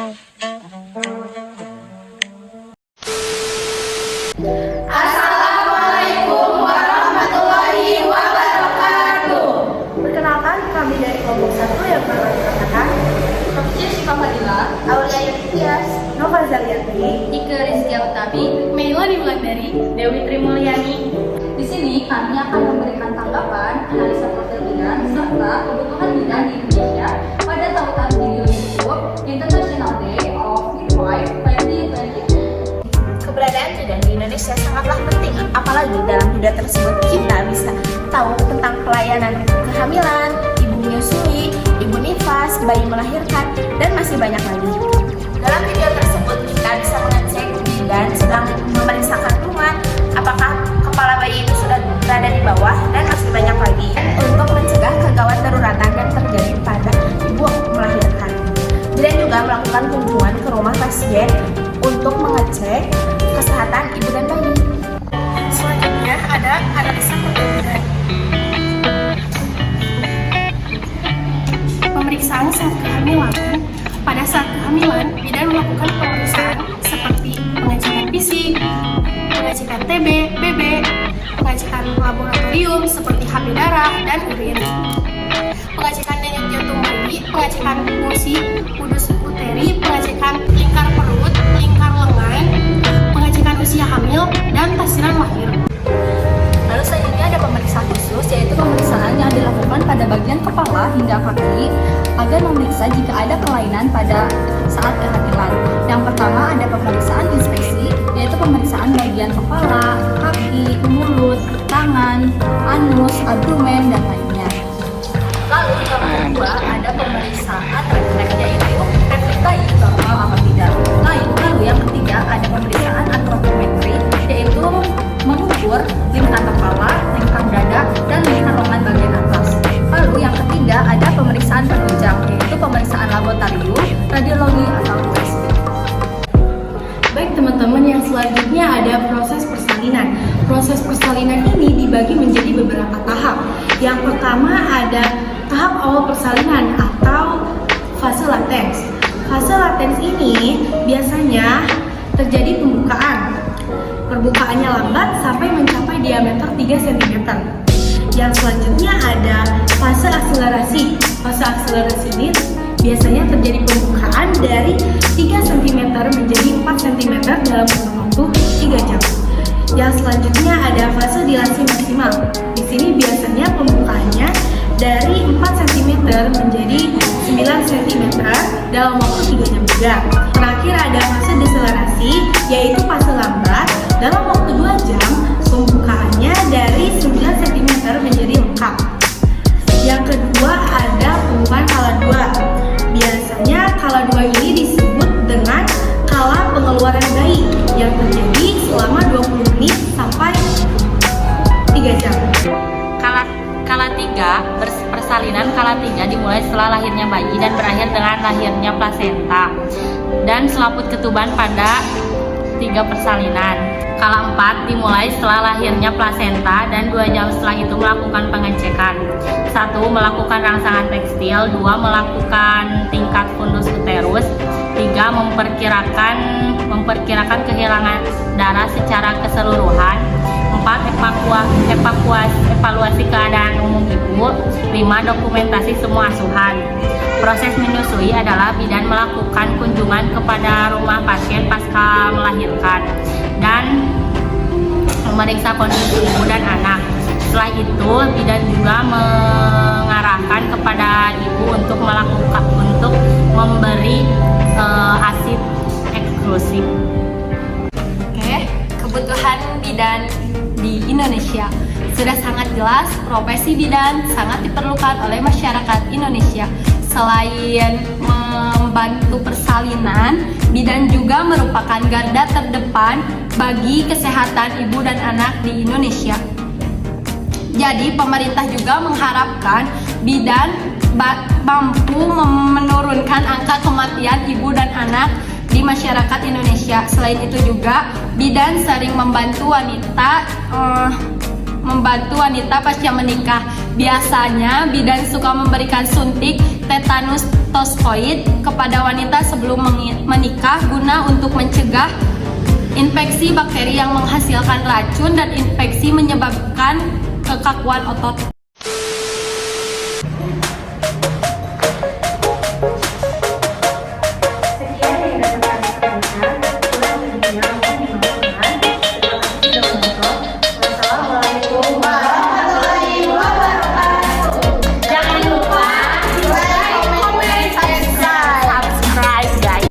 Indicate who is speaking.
Speaker 1: Assalamualaikum warahmatullahi wabarakatuh. Perkenalkan, kami dari kelompok 1 yang pernah dikatakan
Speaker 2: Profesor Syifa Fadila,
Speaker 1: Aulia Yuntias, Nova Zalianti,
Speaker 2: Ike Rizkia Utami,
Speaker 1: Meilani Wulandari, Dewi Trimulyani.
Speaker 2: Di sini kami akan memberikan tanggapan, analisa profil bidang, serta kebutuhan bidang di Indonesia pada tautan video YouTube International Day of Midwife 2020.
Speaker 1: Keberadaan bidan di Indonesia sangatlah penting, apalagi dalam bidan tersebut kita bisa tahu tentang pelayanan kehamilan, ibu menyusui, ibu nifas, bayi melahirkan, dan masih banyak lagi. Dalam video tersebut kita bisa mengecek bidan sedang memeriksa kandungan, apakah kepala bayi itu sudah berada di bawah, dan masih banyak lagi untuk mencegah kegawat daruratan yang terjadi pada ibu melahirkan. Bidan juga melakukan kunjungan ke rumah pasien untuk mengecek kesehatan ibu dan bayi. Selanjutnya ada analisa profil bidan. Pemeriksaan saat kehamilan. Pada saat kehamilan, bidan melakukan pemeriksaan seperti pengecekan fisik, pengecekan TB, BB, pengecekan laboratorium seperti HB darah dan urin, pengecekan denyut jantung bayi, pengecekan fungsi udus uteri, pengecekan lingkar perut, lingkar lengan, pengecekan usia hamil, dan tasiran lahir.
Speaker 2: Lalu selanjutnya ada pemeriksaan khusus, yaitu pemeriksaan yang dilakukan pada bagian kepala hingga kaki agar memeriksa jika ada kelainan pada saat kehamilan. Yang pertama ada pemeriksaan inspeksi, yaitu pemeriksaan bagian kepala, kaki, mulut, tangan, anus, abdomen, dan lainnya. Lalu yang kedua ada pemeriksaan refleks, yaitu refleks bayi normal apa tidak. Lalu yang ketiga ada pemeriksaan antropometri, yaitu mengukur lingkar kepala, lingkar dada, dan lingkar lengan bagian atas. Lalu yang ketiga ada pemeriksaan penunjang, yaitu pemeriksaan laboratorium, radiologi, atau USG.
Speaker 1: Baik teman-teman, yang selanjutnya ada proses persalinan. Proses persalinan ini dibagi menjadi beberapa tahap. Yang pertama ada tahap awal persalinan atau fase latens. Fase latens ini biasanya terjadi pembukaan. Perbukaannya lambat sampai mencapai diameter 3 cm. Yang selanjutnya ada fase akselerasi. Fase akselerasi ini biasanya terjadi pembukaan dari 3 cm menjadi 4 cm dalam waktu 3 jam. Yang selanjutnya ada fase dilasi maksimal. Di sini biasanya pembukaannya dari 4 cm menjadi 9 cm dalam waktu 3 jam juga. Terakhir ada fase deselerasi, yaitu fase lambat dalam waktu 2 jam. Pembukaannya dari 9 cm menjadi lengkap. Yang kedua ada pembukaan kala 2. Biasanya kala 2 ini disebut dengan kala pengeluaran bayi yang terjadi selama 20 menit sampai 3 jam.
Speaker 3: Kala 3, persalinan kala 3 dimulai setelah lahirnya bayi dan berakhir dengan lahirnya plasenta dan selaput ketuban pada 3 persalinan. Kala 4 dimulai setelah lahirnya plasenta dan 2 jam setelah itu melakukan pengecekan. 1. Melakukan rangsangan tekstil. 2. Melakukan tingkat fundus uterus. 3. Memperkirakan kehilangan darah secara keseluruhan. 4. Evaluasi keadaan umum ibu. 5. Dokumentasi semua asuhan. Proses menyusui adalah bidan melakukan kunjungan kepada rumah pasien pasca melahirkan dan memeriksa kondisi ibu dan anak. Setelah itu, bidan juga mengarahkan kepada ibu untuk memberi ASI eksklusif.
Speaker 2: Oke, kebutuhan bidan di Indonesia sudah sangat jelas. Profesi bidan sangat diperlukan oleh masyarakat Indonesia. Selain membantu persalinan, bidan juga merupakan garda terdepan bagi kesehatan ibu dan anak di Indonesia. Jadi pemerintah juga mengharapkan bidan mampu menurunkan angka kematian ibu dan anak di masyarakat Indonesia. Selain itu juga bidan sering membantu wanita pasca menikah. Biasanya bidan suka memberikan suntik tetanus spermatozoid kepada wanita sebelum menikah guna untuk mencegah infeksi bakteri yang menghasilkan racun dan infeksi menyebabkan kekakuan otot.